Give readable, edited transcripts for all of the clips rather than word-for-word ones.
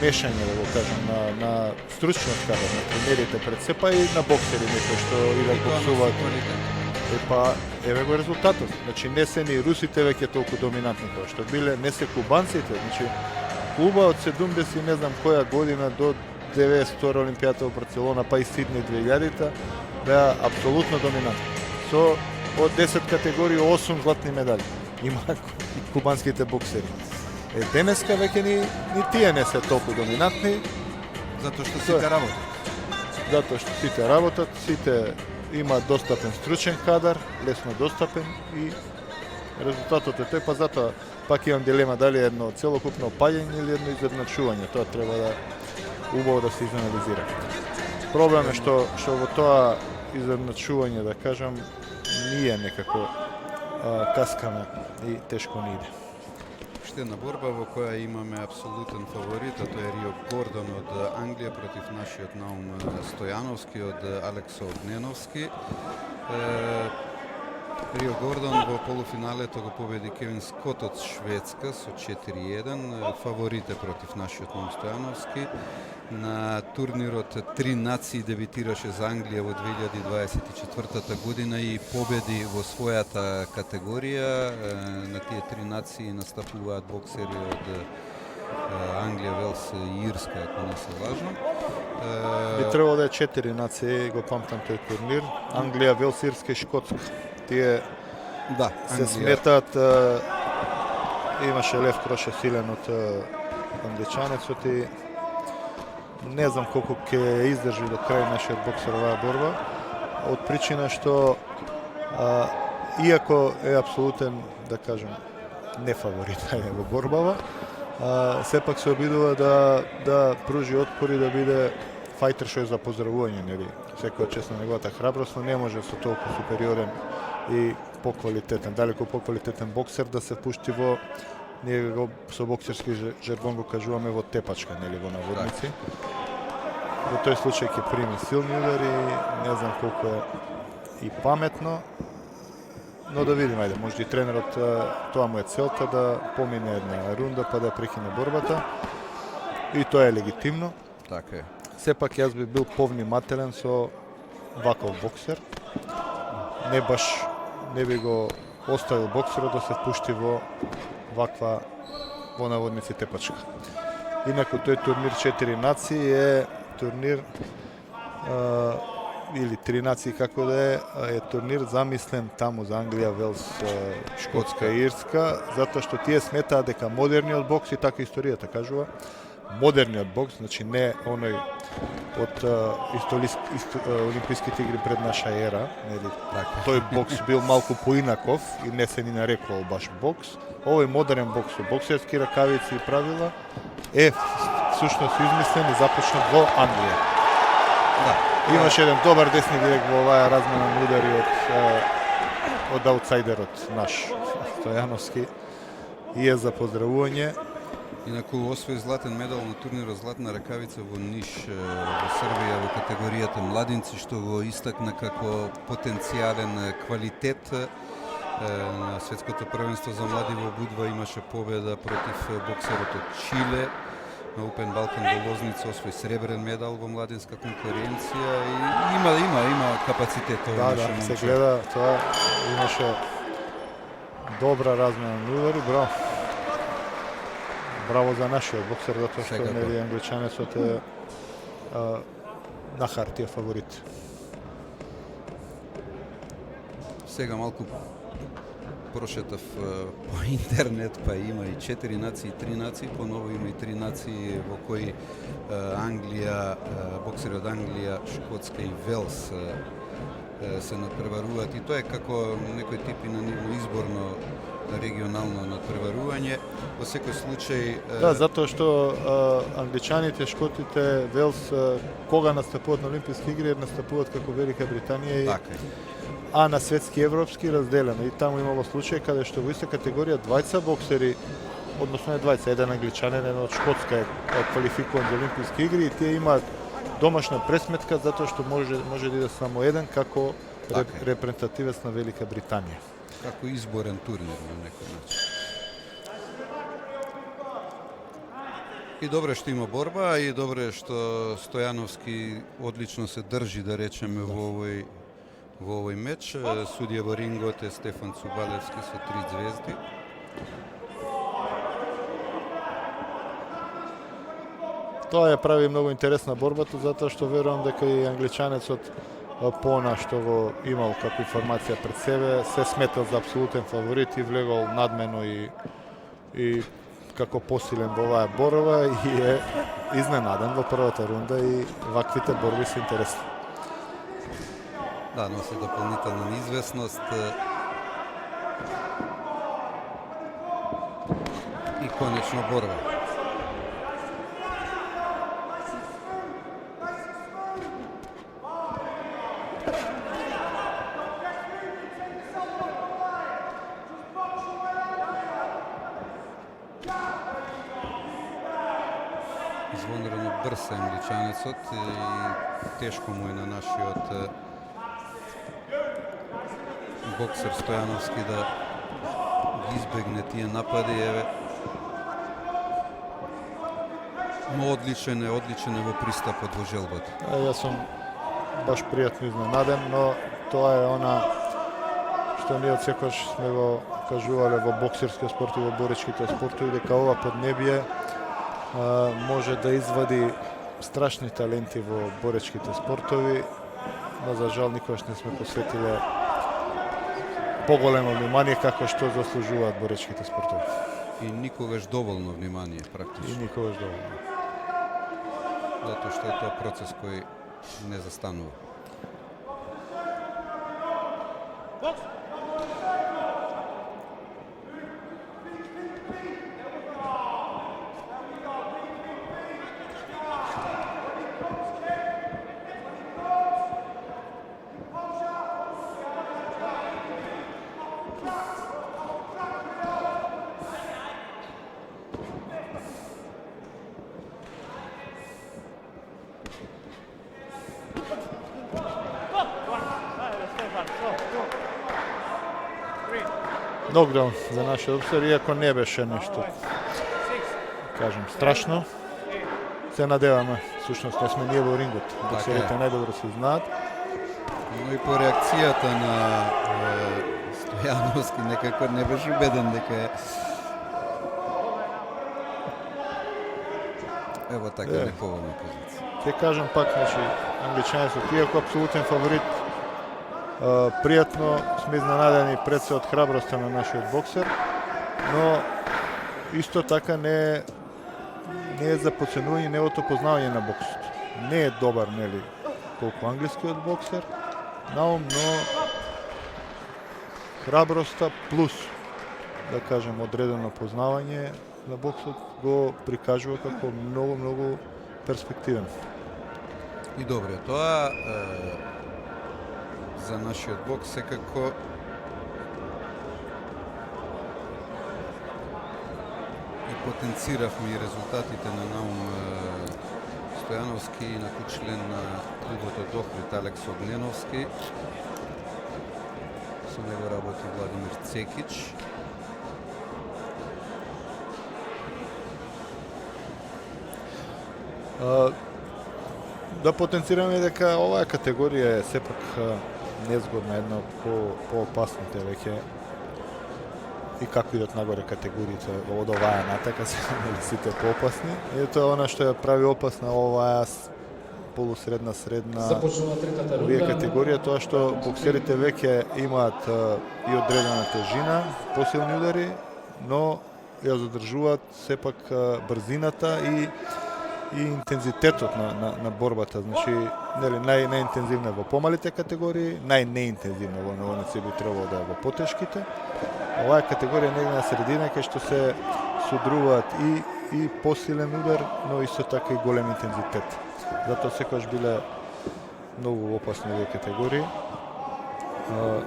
мешање, да го кажам, на стручниот кадар, на тренерите пред се, па и на боксери некои што идат боксуваат. Еве го резултатот. Значи не се ни русите веќе толку доминантни како што биле, не се кубанците. Значи Куба од 70 не знам која година до 92 Олимпијата во Барселона, па и Сиднеј 2000-та беа апсолутно доминантни. Со од 10 категории 8 златни медали има кубанските боксери. Денеска веќе ни тие не се толку доминантни, затоа што сите работат. Затоа што сите работат, сите има достапен стручен кадар, лесно достапен и резултатот е тој, па затоа пак имам дилема дали е едно целокупно паѓање или едно изедначување. Тоа треба да убаво да се изанализира. Проблем е што во тоа изедначување, да кажам, ние некако каскаме и тешко ни иде. Уште една борба во која имаме апсолутен фаворит, а тоа е Рио Гордон од Англија против нашиот Наум Стојановски од Алексо Огненовски. Рио Гордон во полуфиналето го победи Кевин Скот од Шведска со 4-1. Фаворит е против нашиот Наум Стојановски. На турнирот 3 нации дебитираше за Англија во 2024 година и победи во својата категорија. На тие 3 нации настапуваат боксери од Англија, Велс и Ирска, ако не се лажам. Би требало да е 4 нации, го памтам тој турнир. Англија, Велс, Ирска и Шкотска. Тие се сметаат. Имаше Лев Кроше силен од англичанецот и не знам колку ќе издржи до крај нашиот боксер оваа борба, од причина што иако е апсолутен, да кажем, не фаворит во борбава, сепак се обидува да пружи отпори, да биде фајтер што е за поздравување, нели? Секоја чест на неговата храброст, но не може со толку супериорен и поквалитетен, далеку поквалитетен боксер да се пушти во, ние го со боксерски жаргон го кажуваме, во тепачка, нели, во наводници. Во тој случај ќе прими силни удари, не знам колку е и паметно, но да видим, ајде, може и тренерот, тоа му е целта да помине една рунда па да прекине борбата и тоа е легитимно. Така е. Сепак јас би бил повнимателен со ваков боксер. Не би го оставил боксерот да се пушти во ваква, во наводници, тепачка. Инаку тој турнир 4 нации е турнир или 3 нации како да е турнир замислен таму за Англија, Велс, Шкотска и Ирска, затоа што тие сметаат дека модерниот бокс, и така историјата кажува, модерниот бокс, значи не оној од Олимписките игри пред наша ера, нели? Тој бокс бил малку поинаков и не се ни нарекувал баш бокс. Овој модерен бокс со боксерски ракавици и правила е всушност измислен и започнат во Англија. Имаше еден добар десни дирек во оваа размена на удари од аутсайдерот наш Стојановски и е за поздравување. Инаку освои златен медал на турнирот Златна ракавица во Ниш во Србија во категоријата младинци, што го истакна како потенцијален квалитет. На светското првенство за млади во Будва имаше победа против боксерот од Чиле. На Open Balkan во Лозница освои сребрен медал во младинска конкуренција и има капацитет овој наш момче. Се гледа тоа, имаше добра размена на удари, браво за нашиот боксер, затоа што нели англичанецот е на хартија фаворит. Сега малку прошетав по интернет, па има и 4 нации, 3 нации, поново има и 3 нации во кои Англија, боксери од Англија, Шкотска и Велс се надпреваруваат, и тоа е како некој типи на ниво изборно регионално надпреварување. Во секој случај... Да, затоа што англичаните, шкотите, Велс, кога настапуваат на Олимписки игри, настапуваат како Велика Британија, а на светски и европски разделено. И таму имало случај каде што во иста категорија двајца боксери, односно не двајца, еден англичанин, еден од Шкотска е квалификуван за Олимписки игри, и тие имаат домашна пресметка затоа што може да иде само еден како репрезентативец на Велика Британија. Како изборен турнир на некој начин. И добре што има борба, и добре што Стојановски одлично се држи, да речеме, во овој меч. Судија во рингот е Стефан Цубалевски со 3 звезди. Тоа ја прави многу интересна борбата, затоа што верувам дека и англичанецот Пона што го имал како информација пред себе, се сметал за апсолутен фаворит и влегол надмено и како посилен во оваа борба и е изненаден во првата рунда и ваквите борби се интересни. Да, носи дополнителна неизвестност. И конечно борба. Извонредно брз е англичанецот и тешко му е на нашиот боксер Стојановски да ги избегне тие напади. Еве, но одличен е во пристапот во желбата. Јас сум баш пријатно изненаден, но тоа е она што ние секогаш сме го кажувале во боксерскиот спорт и во боричките спортови, дека ова поднебие може да извади страшни таленти во боречките спортови, но за жал никогаш не сме посветиле поголемо внимание како што заслужуваат боречките спортови. И никогаш доволно внимание практично. И никогаш доволно. Затоа што е тоа процес кој не застанува. Нокдаун за нашиот боксер, иако не беше нешто, кажем, страшно. Се надеваме, всушност не сме ние во рингот, боксерите најдобро се знаат. Но и по реакцијата на Стојановски некако не беше убеден дека е ево така неповолна позиција. Ќе кажам пак, значи, англичанецот, иако апсолутен фаворит, пријатно сме изненадени пред се од храброста на нашиот боксер, но исто така не е за подценување неговото познавање на боксот. Не е добар, нели, колку англискиот боксер, наум, но храброста плюс, да кажем, одредено познавање на боксот го прикажува како многу перспективен. И добре, тоа за нашиот бокс секако и потенциравме и резултатите на Наум Стојановски и на член на клубот од Охрид Алекс Огненовски. Со него работи Владимир Цекич. Да потенцираме дека оваа категорија е сепак незгодна, една по-опасните веќе и како идат нагоре категориите од оваа натака се сите поопасни. И тоа е она што ја прави опасна оваа полусредна, средна овие категорија, тоа што боксерите веќе имаат и одредена тежина, посилни удари, но ја задржуваат сепак брзината и интензитетот на борбата. Значи, нели, најинтензивна во помалите категории, најнеинтензивна во новонаци би требало да е во потешките. Оваа категорија негде на средина кај што се судруваат и посилен удар, но исто така и голем интензитет. Затоа секогаш биле многу опасни овие категории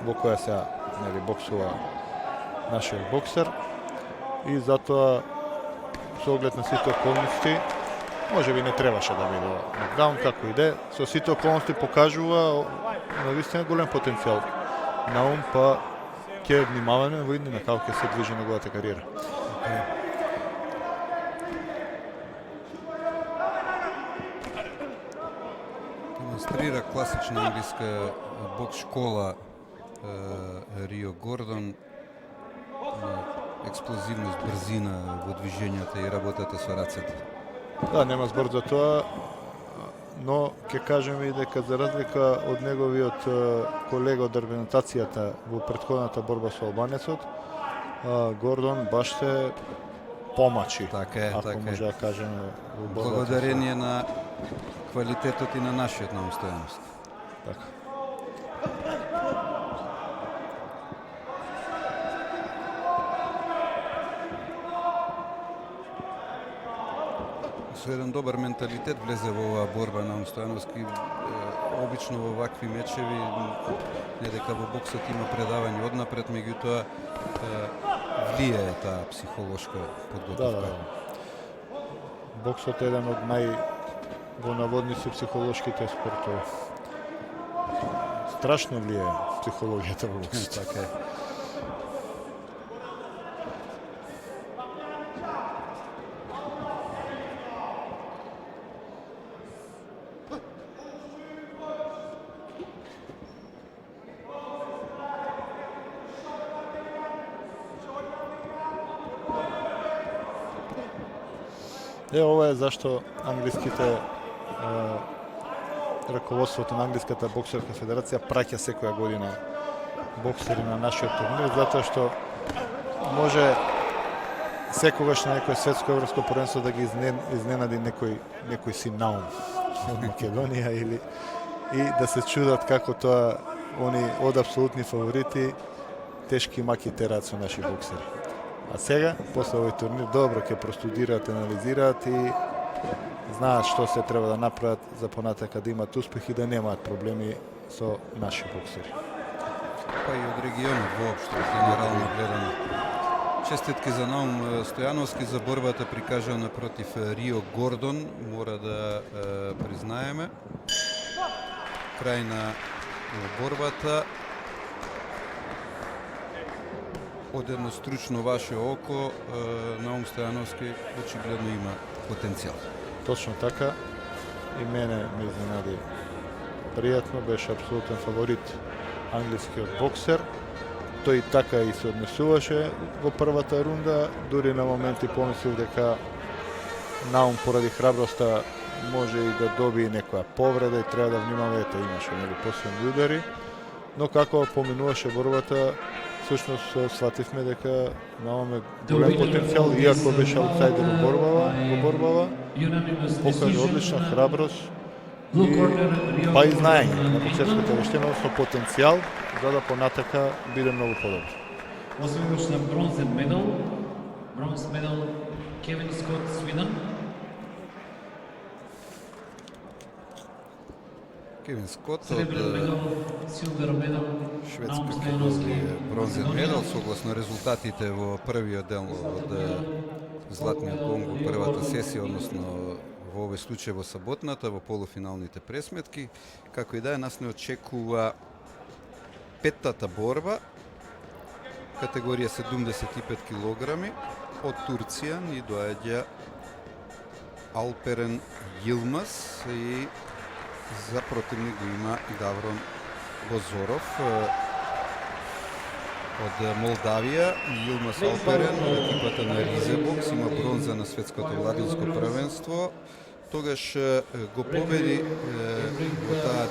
во која сега, нели, боксува нашиот боксер и затоа со оглед на сите околности може би не требаше да биде нокдаун, како иде. Со сите околности покажува навистина голем потенцијал. Наум, па ќе внимаваме во иднина како ќе се движи неговата кариера. демонстрира класична англиска бокс школа Рио Гордон, експлозивност, брзина во движењата и работата со рацете. Да, нема збор за тоа, но ќе кажеме и дека за разлика од неговиот колега од организацијата во претходната борба со албанецот, Гордон баш се помачи, Така е, ако така може е. да кажеме во борбата. Благодарение на квалитетот и на нашиот настојаност. Така. Со еден добар менталитет влезе во оваа борба на Стојановски. Обично во вакви мечеви, не дека во боксот има предавање однапред, меѓутоа влијае таа психолошка подготовка. Да. Боксот е еден од во наводници психолошките спортови. Страшно влијае психологијата во боксот. Така е. Ова е зашто англиските раководството на англиската боксерска федерација праќа секоја година боксери на нашиот турнир, затоа што може секогаш на некој светско европско првенство да ги изненади некој си наум од Македонија и да се чудат како тоа они од апсолутни фаворити тешки маки терат со наши боксери. А сега, после овој турнир, добро ќе простудираат, анализираат и знаат што се треба да направат за понатака да имаат успех и да немаат проблеми со наши боксери. Па и од регионот воопшто, генерално гледано. Честитки за Наум Стојановски за борбата прикажана против Рио Гордон, мора да признаеме. Крај на борбата. Од едно стручно ваше око, Наум Стојановски очигледно има потенцијал. Точно така. И мене ме изненади пријатно, беше апсолутен фаворит англискиот боксер. Тој така и се однесуваше во првата рунда, дури на моменти помислив дека Наум поради храброста може и да добие некоја повреда и треба да внимава, ете имаше посебни удари, но како поминуваше борбата, всушност свативме дека Наум е голем потенцијал, иако беше аутсайдер во борбава, покажа одлична храброст па и знаење на боксерската вештина, односно потенцијал за да понатака биде многу подобро. Освојувач на бронзен медал, бронз медал Кевин Скот, Свиден. Кевин Скот од Сребрен медал, силвер медал, Шведска Наум ќе Стојановски, добие бронзен медал согласно резултатите во првиот дел од Златниот гонг во првата сесија, односно во овој случај во саботната, во полуфиналните пресметки. Како и да е, нас не очекува петтата борба, категорија 75 килограми. Од Турција ни доаѓа Алперен Йилмаз и за противник го има Даврон Бозоров. Од Молдавија, Йилмаз Алперен, екипата на Ризебокс, има бронза на светското младинско првенство. Тогаш го победи во таа